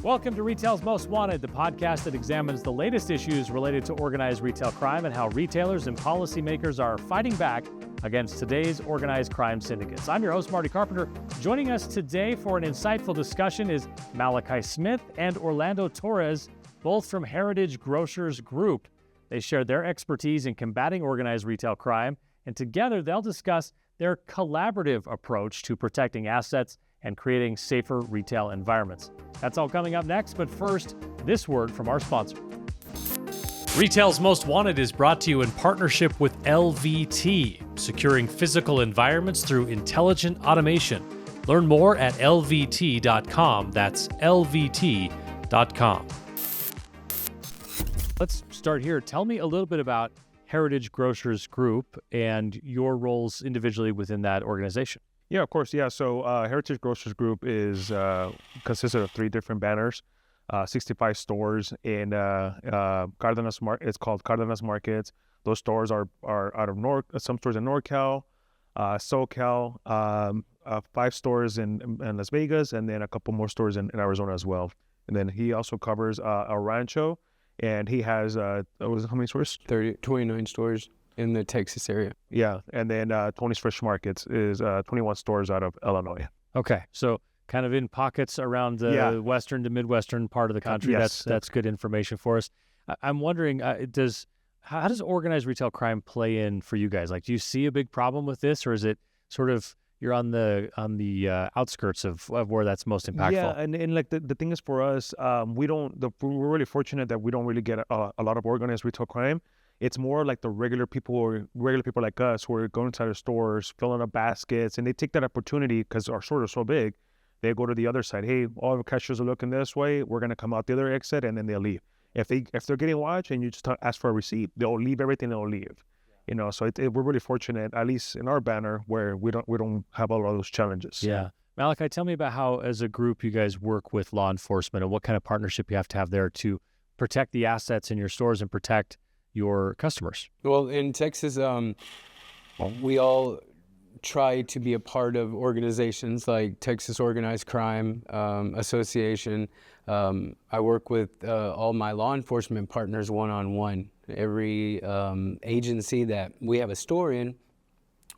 Welcome to Retail's Most Wanted, the podcast that examines the latest issues related to organized retail crime and how retailers and policymakers are fighting back against today's organized crime syndicates. I'm your host, Marty Carpenter. Joining us today for an insightful discussion is Malachi Smith and Orlando Torres, both from Heritage Grocers Group. They share their expertise in combating organized retail crime, and together they'll discuss their collaborative approach to protecting assets and creating safer retail environments. That's all coming up next, but first, this word from our sponsor. Retail's Most Wanted is brought to you in partnership with LVT, securing physical environments through intelligent automation. Learn more at lvt.com. That's lvt.com. Let's start here. Tell me a little bit about Heritage Grocers Group and your roles individually within that organization. Yeah, of course. Yeah. So Heritage Grocers Group is consisted of 3 different banners, 65 stores in Cardenas It's called Cardenas Markets. Those stores are out of some stores in NorCal, SoCal, 5 stores in Las Vegas, and then a couple more stores in Arizona as well. And then he also covers El Rancho, and he has how many stores? 29 stores in the Texas area. Yeah, and then Tony's Fresh Markets is 21 stores out of Illinois. Okay, so kind of in pockets around the western to midwestern part of the country. Yes. That's good information for us. I'm wondering, how does organized retail crime play in for you guys? Like, do you see a big problem with this, or is it sort of you're on the outskirts of where that's most impactful? Yeah, and like the thing is for us, we're really fortunate that we don't really get a lot of organized retail crime. It's more like the regular people like us who are going inside the stores, filling up baskets, and they take that opportunity because our stores are so big. They go to the other side. Hey, all the cashiers are looking this way. We're gonna come out the other exit, and then they'll leave. If they're getting watched and you just ask for a receipt, they'll leave everything. They'll leave. You know, so we're really fortunate, at least in our banner, where we don't have all of those challenges. Yeah. Malachi, tell me about how, as a group, you guys work with law enforcement and what kind of partnership you have to have there to protect the assets in your stores and protect your customers. Well, in Texas, we all try to be a part of organizations like Texas Organized Crime Association. I work with all my law enforcement partners one-on-one. Every agency that we have a store in,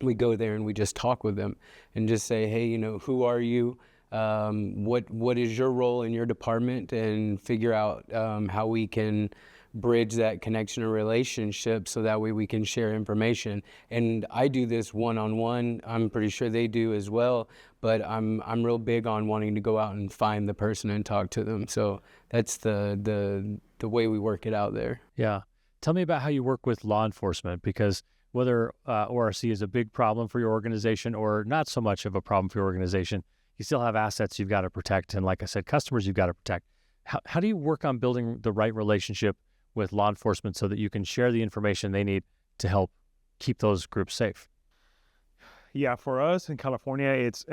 we go there and we just talk with them and just say, hey, who are you? What is your role in your department? And figure out how we can bridge that connection or relationship so that way we can share information. And I do this one-on-one. I'm pretty sure they do as well, but I'm real big on wanting to go out and find the person and talk to them. So that's the way we work it out there. Yeah. Tell me about how you work with law enforcement, because whether ORC is a big problem for your organization or not so much of a problem for your organization, you still have assets you've got to protect. And like I said, customers you've got to protect. How do you work on building the right relationship with law enforcement so that you can share the information they need to help keep those groups safe? Yeah, for us in California, it's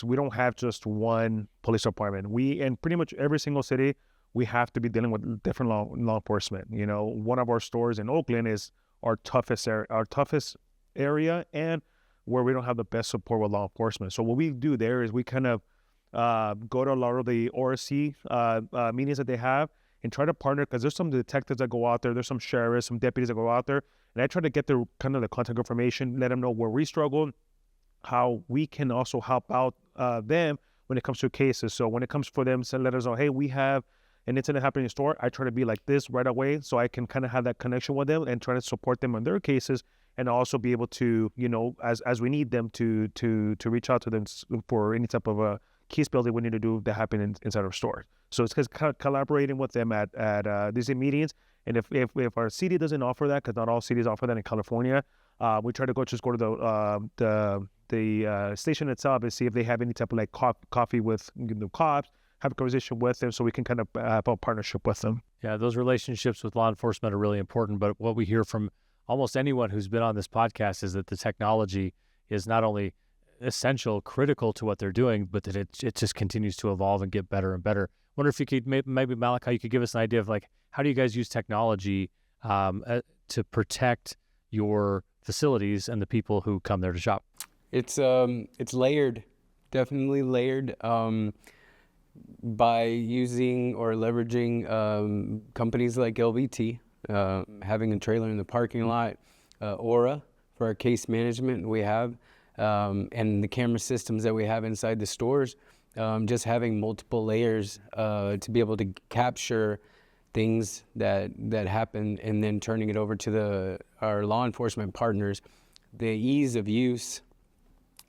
we don't have just one police department. In pretty much every single city, we have to be dealing with different law enforcement. One of our stores in Oakland is our toughest area, and where we don't have the best support with law enforcement. So what we do there is we kind of go to a lot of the ORC meetings that they have, and try to partner, because there's some detectives that go out there, there's some sheriffs, some deputies that go out there, and I try to get the contact information, let them know where we struggle, how we can also help out them when it comes to cases. So when it comes for them, let us know, hey, we have an incident happening in the store. I try to be like this right away, so I can kind of have that connection with them and try to support them on their cases, and also be able to, as we need them to reach out to them for any type of a case building we need to do that happen inside our store. So it's collaborating with them at these meetings. And if our city doesn't offer that, because not all cities offer that in California, we try to go to the station itself and see if they have any type of like coffee with the cops, have a conversation with them, so we can kind of have a partnership with them. Yeah, those relationships with law enforcement are really important. But what we hear from almost anyone who's been on this podcast is that the technology is not only essential, critical to what they're doing, but that it just continues to evolve and get better and better. I wonder if you could, maybe Malachi, you could give us an idea of like, how do you guys use technology to protect your facilities and the people who come there to shop? It's layered, definitely layered. by using or leveraging companies like LVT, having a trailer in the parking lot, Aura for our case management we have, and the camera systems that we have inside the stores, just having multiple layers to be able to capture things that happen and then turning it over to our law enforcement partners. The ease of use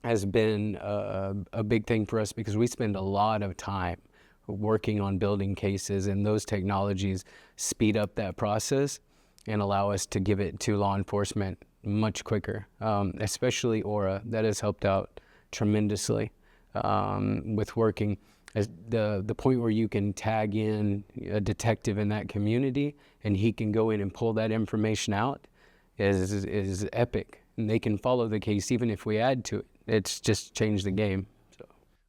has been a big thing for us because we spend a lot of time working on building cases, and those technologies speed up that process and allow us to give it to law enforcement much quicker, especially Aura. That has helped out tremendously with working. As the point where you can tag in a detective in that community and he can go in and pull that information out is epic. And they can follow the case even if we add to it. It's just changed the game. So.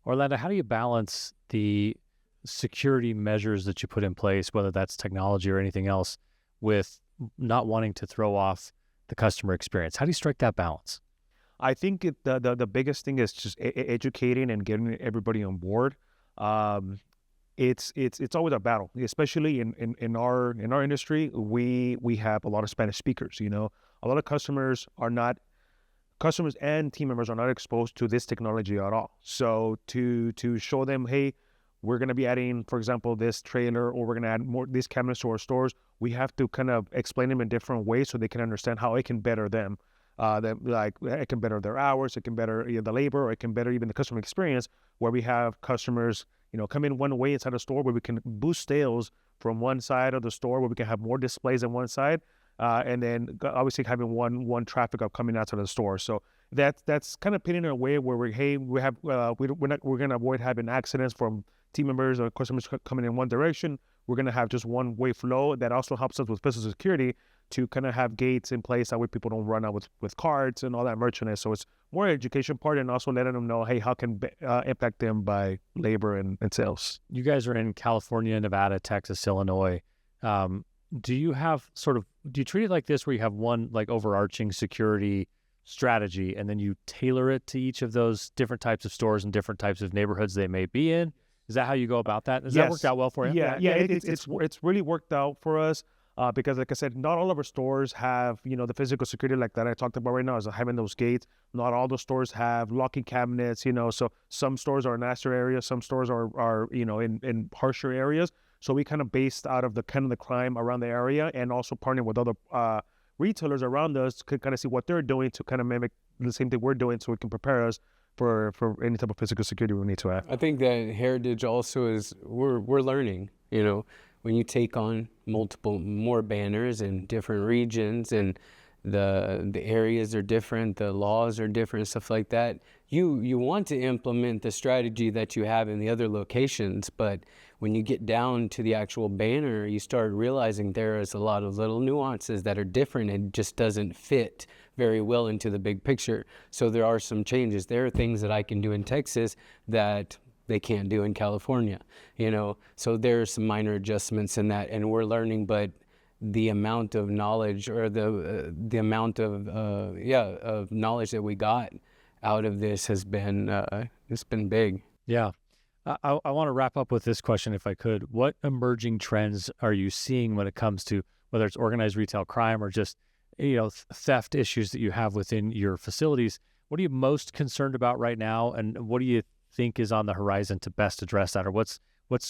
Orlando, how do you balance the security measures that you put in place, whether that's technology or anything else, with not wanting to throw off the customer experience? How do you strike that balance? I think the biggest thing is just educating and getting everybody on board. It's always a battle, especially in our industry. We have a lot of Spanish speakers. You know, a lot of customers and team members are not exposed to this technology at all. So to show them, hey, we're going to be adding, for example, this trailer, or we're going to add more these cameras to our stores, we have to kind of explain them in different ways so they can understand how it can better them. Like it can better their hours, it can better the labor, or it can better even the customer experience, where we have customers, come in one way inside the store, where we can boost sales from one side of the store, where we can have more displays on one side, and then obviously having one traffic up coming out to the store. So that's kind of pitting in a way where we're going to avoid having accidents from team members or customers coming in one direction. We're going to have just one way flow. That also helps us with physical security to kind of have gates in place that way people don't run out with carts and all that merchandise. So it's more education part, and also letting them know, hey, how can impact them by labor and sales. You guys are in California, Nevada, Texas, Illinois. Do you treat it like this, where you have one like overarching security strategy, and then you tailor it to each of those different types of stores and different types of neighborhoods they may be in? Is that how you go about that? Has that worked out well for you? Yeah. It's really worked out for us. Because like I said, not all of our stores have, the physical security like that I talked about right now, is having those gates. Not all the stores have locking cabinets, so some stores are in nicer areas, some stores are in harsher areas. So we kind of based out of the crime around the area, and also partnering with other retailers around us to kind of see what they're doing to kind of mimic the same thing we're doing, so we can prepare us for any type of physical security we need to have. I think that heritage also is we're learning, when you take on more banners in different regions, and the areas are different, the laws are different, stuff like that. You want to implement the strategy that you have in the other locations, but when you get down to the actual banner, you start realizing there is a lot of little nuances that are different and just doesn't fit very well into the big picture. So there are some changes. There are things that I can do in Texas that they can't do in California, so there's some minor adjustments in that, and we're learning, but the amount of knowledge, or the amount of knowledge that we got out of this has been it's been big. Yeah. I want to wrap up with this question, if I could. What emerging trends are you seeing when it comes to whether it's organized retail crime or just theft issues that you have within your facilities? What are you most concerned about right now, and what do you think is on the horizon to best address that, or what's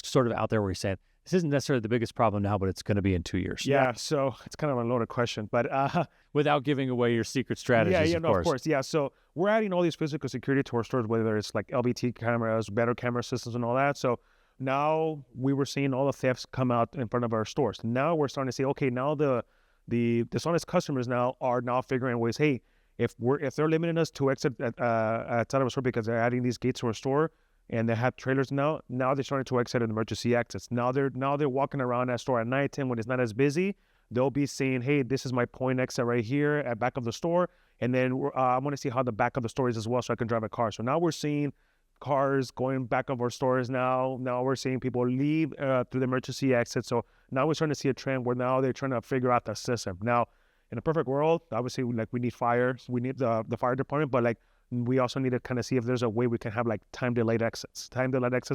sort of out there where you're saying this isn't necessarily the biggest problem now, but it's going to be in 2 years? Yeah, so it's kind of a loaded question, but without giving away your secret strategies, of course. Yeah, so we're adding all these physical security to our stores, whether it's like LBT cameras, better camera systems, and all that. So now we were seeing all the thefts come out in front of our stores. Now we're starting to say, okay, now the dishonest customers now are figuring ways, hey, if they're limiting us to exit outside of a store because they're adding these gates to our store, and they have trailers now they're starting to exit an emergency exits. Now they're walking around that store at nighttime when it's not as busy. They'll be saying, hey, this is my point exit right here at back of the store, and then I want to see how the back of the store is as well, so I can drive a car. So now we're seeing cars going back of our stores now. Now we're seeing people leave through the emergency exit. So now we're starting to see a trend where now they're trying to figure out the system. Now, in a perfect world, obviously, we need fire, we need the fire department, but we also need to kind of see if there's a way we can have time delayed exits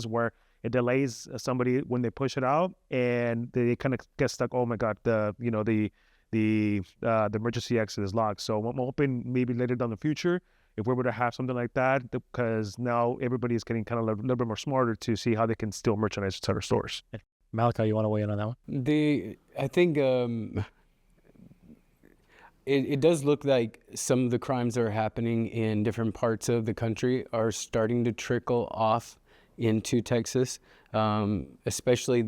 where it delays somebody when they push it out, and they kind of get stuck. Oh my God, the emergency exit is locked. So I'm hoping maybe later down the future, if we're able to have something like that, because now everybody is getting kind of a little bit more smarter to see how they can still merchandise at our stores. Malachi, you want to weigh in on that one? I think it does look like some of the crimes that are happening in different parts of the country are starting to trickle off into Texas, especially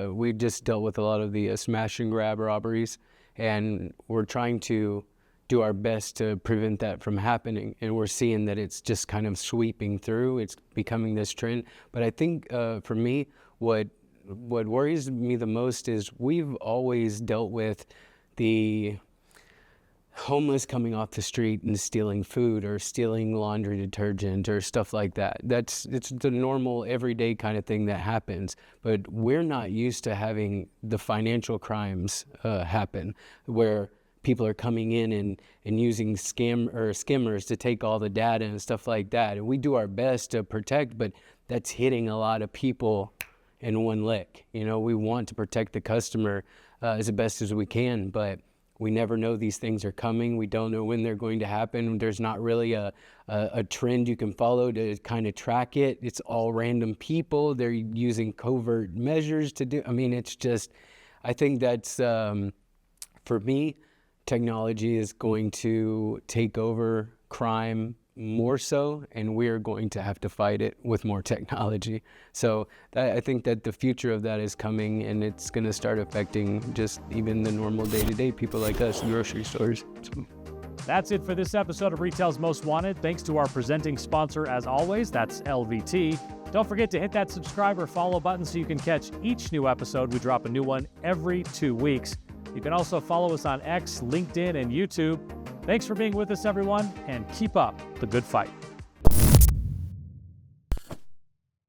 we just dealt with a lot of the smash and grab robberies, and we're trying to do our best to prevent that from happening, and we're seeing that it's just kind of sweeping through. It's becoming this trend. But I think for me, what worries me the most is we've always dealt with the homeless coming off the street and stealing food or stealing laundry detergent or stuff like that. It's the normal everyday kind of thing that happens, but we're not used to having the financial crimes happen where people are coming in and using skimmers to take all the data and stuff like that. And we do our best to protect, but that's hitting a lot of people in one lick. You know, we want to protect the customer as best as we can, but we never know these things are coming. We don't know when they're going to happen. There's not really a trend you can follow to kind of track it. It's all random people. They're using covert measures to do. I mean, it's just, I think that's, for me, technology is going to take over crime more so, and we're going to have to fight it with more technology. So I think that the future of that is coming, and it's going to start affecting just even the normal day-to-day people like us in grocery stores. That's it for this episode of Retail's Most Wanted. Thanks to our presenting sponsor, as always, that's LVT. Don't forget to hit that subscribe or follow button so you can catch each new episode. We drop a new one every 2 weeks. You can also follow us on X, LinkedIn, and YouTube. Thanks for being with us, everyone, and keep up the good fight.